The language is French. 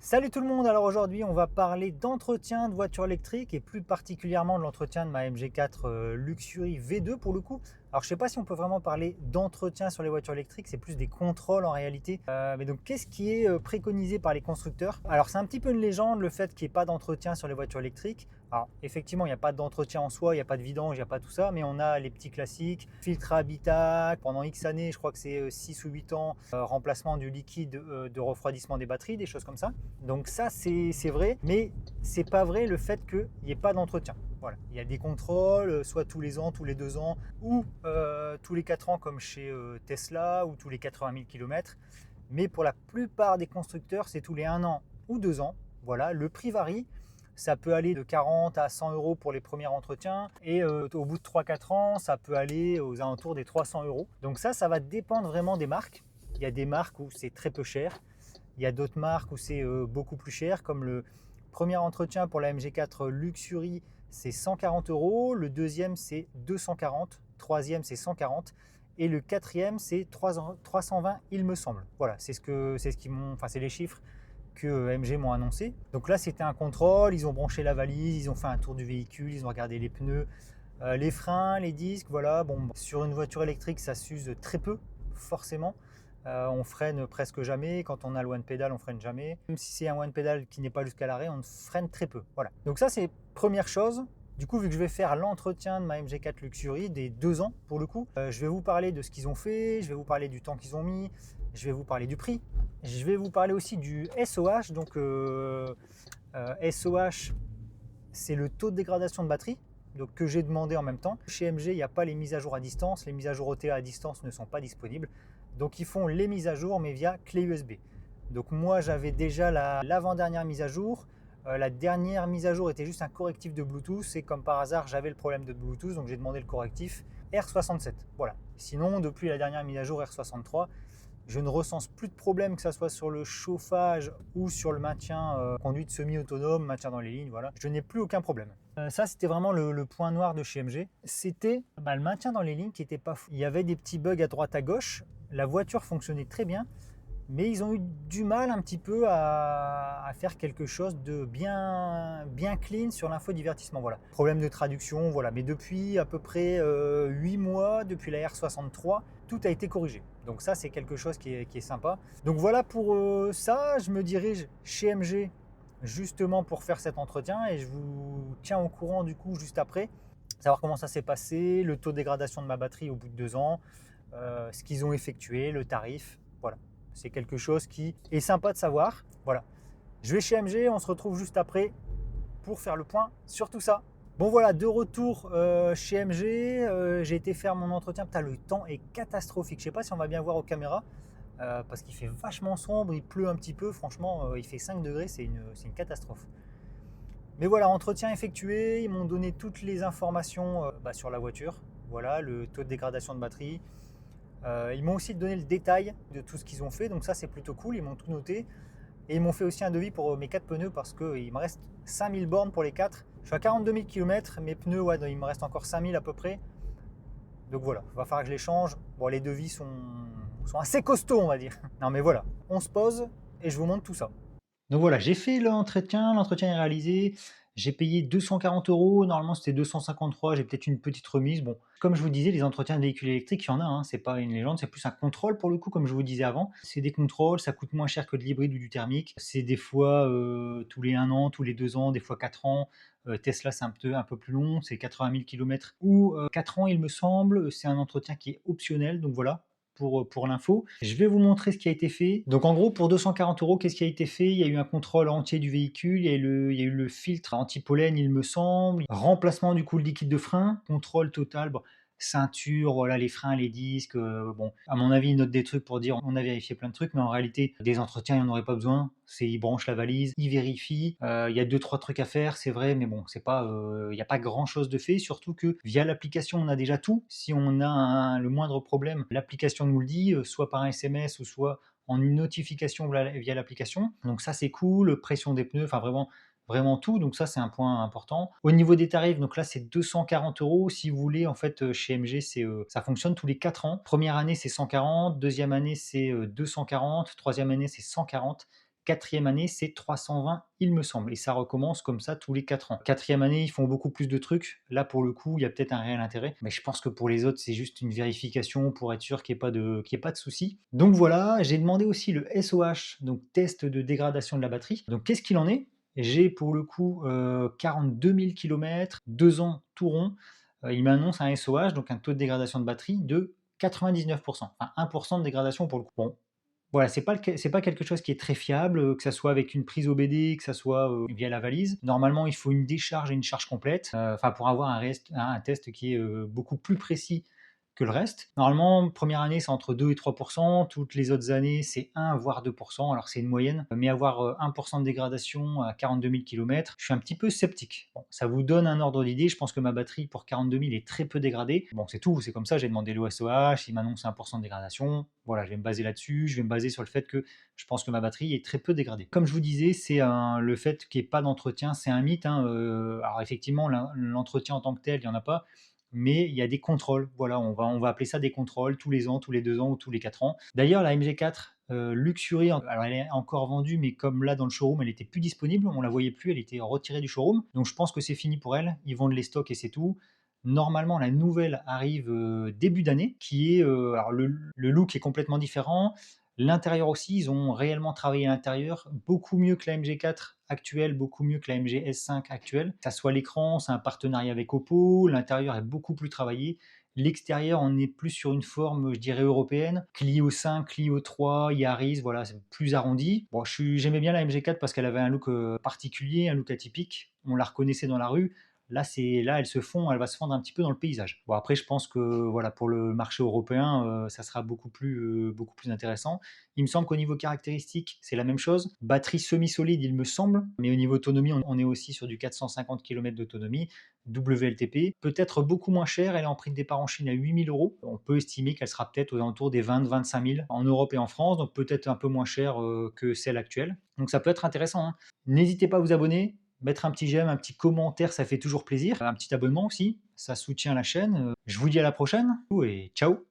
Salut tout le monde, alors aujourd'hui on va parler d'entretien de voitures électriques et plus particulièrement de l'entretien de ma MG4 Luxury V2 pour le coup. Alors je sais pas si on peut vraiment parler d'entretien sur les voitures électriques, c'est plus des contrôles en réalité. Mais donc qu'est-ce qui est préconisé par les constructeurs? Alors c'est un petit peu une légende le fait qu'il n'y ait pas d'entretien sur les voitures électriques. Alors effectivement il n'y a pas d'entretien en soi, il n'y a pas de vidange, il n'y a pas tout ça, mais on a les petits classiques, filtre à habitacle, pendant X années, je crois que c'est 6 ou 8 ans, remplacement du liquide de refroidissement des batteries, des choses comme ça. Donc ça, c'est vrai, mais c'est pas vrai le fait qu'il n'y ait pas d'entretien. Voilà. Il y a des contrôles, soit tous les ans, tous les 2 ans, ou tous les 4 ans comme chez Tesla, ou tous les 80 000 km. Mais pour la plupart des constructeurs, c'est tous les 1 an ou 2 ans. Voilà, le prix varie. Ça peut aller de 40 à 100 euros pour les premiers entretiens. Et au bout de 3-4 ans, ça peut aller aux alentours des 300 euros. Donc ça va dépendre vraiment des marques. Il y a des marques où c'est très peu cher. Il y a d'autres marques où c'est beaucoup plus cher, comme le premier entretien pour la MG4 Luxury, c'est 140 euros. Le deuxième, c'est 240. Troisième, c'est 140. Et le quatrième, c'est 320, il me semble. Voilà, c'est ce qu'ils m'ont, enfin, c'est les chiffres que MG m'ont annoncé. Donc là, c'était un contrôle. Ils ont branché la valise, ils ont fait un tour du véhicule, ils ont regardé les pneus, les freins, les disques. Voilà, bon, sur une voiture électrique, ça s'use très peu, forcément. On freine presque jamais. Quand on a le one pedal, on freine jamais. Même si c'est un one pedal qui n'est pas jusqu'à l'arrêt, on freine très peu. Voilà. Donc ça, c'est première chose. Du coup, vu que je vais faire l'entretien de ma MG4 Luxury des 2 ans pour le coup, je vais vous parler de ce qu'ils ont fait, je vais vous parler du temps qu'ils ont mis, je vais vous parler du prix, je vais vous parler aussi du SOH. Donc SOH, c'est le taux de dégradation de batterie, donc que j'ai demandé en même temps. Chez MG, il n'y a pas les mises à jour à distance, les mises à jour OTA à distance ne sont pas disponibles. Donc ils font les mises à jour mais via clé USB. Donc moi j'avais déjà l'avant-dernière mise à jour. La dernière mise à jour était juste un correctif de Bluetooth et comme par hasard j'avais le problème de Bluetooth, donc j'ai demandé le correctif R67. Voilà. Sinon depuis la dernière mise à jour R63, je ne recense plus de problème, que ce soit sur le chauffage ou sur le maintien conduite semi-autonome, maintien dans les lignes, voilà. Je n'ai plus aucun problème. Ça, c'était vraiment le point noir de chez MG. C'était le maintien dans les lignes qui n'était pas fou. Il y avait des petits bugs à droite à gauche. La voiture fonctionnait très bien, mais ils ont eu du mal un petit peu à faire quelque chose de bien clean sur l'infodivertissement. Voilà. Problème de traduction, voilà. Mais depuis à peu près 8 mois, depuis la R63, tout a été corrigé. Donc ça, c'est quelque chose qui est sympa. Donc voilà pour ça, je me dirige chez MG justement pour faire cet entretien et je vous tiens au courant du coup juste après, savoir comment ça s'est passé, le taux de dégradation de ma batterie au bout de 2 ans, ce qu'ils ont effectué, le tarif. Voilà. C'est quelque chose qui est sympa de savoir. Voilà. Je vais chez MG, on se retrouve juste après pour faire le point sur tout ça. Bon voilà, de retour chez MG, j'ai été faire mon entretien. Putain, le temps est catastrophique. Je sais pas si on va bien voir aux caméras, parce qu'il fait vachement sombre, il pleut un petit peu. Franchement, il fait 5 degrés, c'est une catastrophe. Mais voilà, entretien effectué, ils m'ont donné toutes les informations sur la voiture. Voilà, le taux de dégradation de batterie, ils m'ont aussi donné le détail de tout ce qu'ils ont fait, donc ça c'est plutôt cool, ils m'ont tout noté. Et ils m'ont fait aussi un devis pour mes 4 pneus parce qu'il me reste 5000 bornes pour les 4. Je suis à 42 000 km, mes pneus, ouais, il me reste encore 5000 à peu près. Donc voilà, il va falloir que je les change. Bon, les devis sont assez costauds, on va dire. Non mais voilà, on se pose et je vous montre tout ça. Donc voilà, j'ai fait l'entretien est réalisé. J'ai payé 240 euros. Normalement c'était 253, j'ai peut-être une petite remise. Bon, comme je vous disais, les entretiens de véhicules électriques, il y en a, hein, c'est pas une légende, c'est plus un contrôle pour le coup, comme je vous disais avant. C'est des contrôles, ça coûte moins cher que de l'hybride ou du thermique. C'est des fois tous les 1 an, tous les 2 ans, des fois 4 ans. Tesla, c'est un peu plus long, c'est 80 000 km ou 4 ans, il me semble. C'est un entretien qui est optionnel, donc voilà, pour l'info. Je vais vous montrer ce qui a été fait. Donc en gros, pour 240 euros, qu'est-ce qui a été fait? Il y a eu un contrôle entier du véhicule, il y a eu le filtre anti-pollen, il me semble, remplacement du coup le liquide de frein, contrôle total, bon, ceinture, voilà, les freins, les disques, bon, à mon avis, ils notent des trucs pour dire on a vérifié plein de trucs, mais en réalité, des entretiens, il n'y en aurait pas besoin. Ils branchent la valise, ils vérifient. Il y a 2-3 trucs à faire, c'est vrai, mais bon, c'est pas, il n'y a pas grand chose de fait, surtout que via l'application, on a déjà tout. Si on a le moindre problème, l'application nous le dit, soit par un SMS ou soit en une notification via l'application. Donc ça, c'est cool. Pression des pneus, enfin vraiment tout. Donc ça, c'est un point important. Au niveau des tarifs, donc là, c'est 240 euros. Si vous voulez, en fait, chez MG, ça fonctionne tous les 4 ans. Première année, c'est 140. Deuxième année, c'est 240. Troisième année, c'est 140. 4e année, c'est 320, il me semble, et ça recommence comme ça tous les 4 ans. 4e année, ils font beaucoup plus de trucs. Là, pour le coup, il y a peut-être un réel intérêt, mais je pense que pour les autres, c'est juste une vérification pour être sûr qu'il y ait pas de souci. Donc voilà, j'ai demandé aussi le SOH, donc test de dégradation de la batterie. Donc qu'est-ce qu'il en est? J'ai pour le coup 42 000 km, 2 ans tout rond. Il m'annonce un SOH, donc un taux de dégradation de batterie de 99%, enfin 1% de dégradation pour le coup. Bon, voilà, c'est pas quelque chose qui est très fiable, que ça soit avec une prise OBD, que ça soit, via la valise. Normalement, il faut une décharge et une charge complète, enfin pour avoir un test qui est, beaucoup plus précis que le reste. Normalement, première année, c'est entre 2 et 3. Toutes les autres années, c'est 1 voire 2. Alors c'est une moyenne, mais avoir, 1% de dégradation à 42 000 km, je suis un petit peu sceptique. Bon, ça vous donne un ordre d'idée, je pense que ma batterie pour 42 000 est très peu dégradée. Bon, c'est tout, c'est comme ça, j'ai demandé le SOH, il m'annonce 1% de dégradation. Voilà, je vais me baser là-dessus, je vais me baser sur le fait que je pense que ma batterie est très peu dégradée. Comme je vous disais, le fait qu'il n'y ait pas d'entretien, c'est un mythe, hein, alors effectivement, l'entretien en tant que tel, il y en a pas, mais il y a des contrôles. Voilà, on va appeler ça des contrôles tous les ans, tous les 2 ans ou tous les 4 ans. D'ailleurs, la MG4 Luxury, alors elle est encore vendue, mais comme là dans le showroom, elle était plus disponible, on la voyait plus, elle était retirée du showroom. Donc je pense que c'est fini pour elle. Ils vendent les stocks et c'est tout. Normalement, la nouvelle arrive début d'année, qui est alors le look est complètement différent. L'intérieur aussi, ils ont réellement travaillé à l'intérieur, beaucoup mieux que la MG4 actuelle, beaucoup mieux que la MG S5 actuelle. Que ça soit l'écran, c'est un partenariat avec Oppo, l'intérieur est beaucoup plus travaillé. L'extérieur, on est plus sur une forme, je dirais, européenne. Clio 5, Clio 3, Yaris, voilà, c'est plus arrondi. Bon, j'aimais bien la MG4 parce qu'elle avait un look particulier, un look atypique. On la reconnaissait dans la rue. Là, elle va se fondre un petit peu dans le paysage. Bon, après, je pense que voilà, pour le marché européen, ça sera beaucoup plus intéressant. Il me semble qu'au niveau caractéristique, c'est la même chose. Batterie semi-solide, il me semble, mais au niveau autonomie, on est aussi sur du 450 km d'autonomie. WLTP, peut-être beaucoup moins cher. Elle est en prix de départ en Chine à 8 000 euros. On peut estimer qu'elle sera peut-être aux alentours des 20-25 000 en Europe et en France, donc peut-être un peu moins cher que celle actuelle. Donc ça peut être intéressant, hein. N'hésitez pas à vous abonner, mettre un petit j'aime, un petit commentaire, ça fait toujours plaisir. Un petit abonnement aussi, ça soutient la chaîne. Je vous dis à la prochaine et ciao.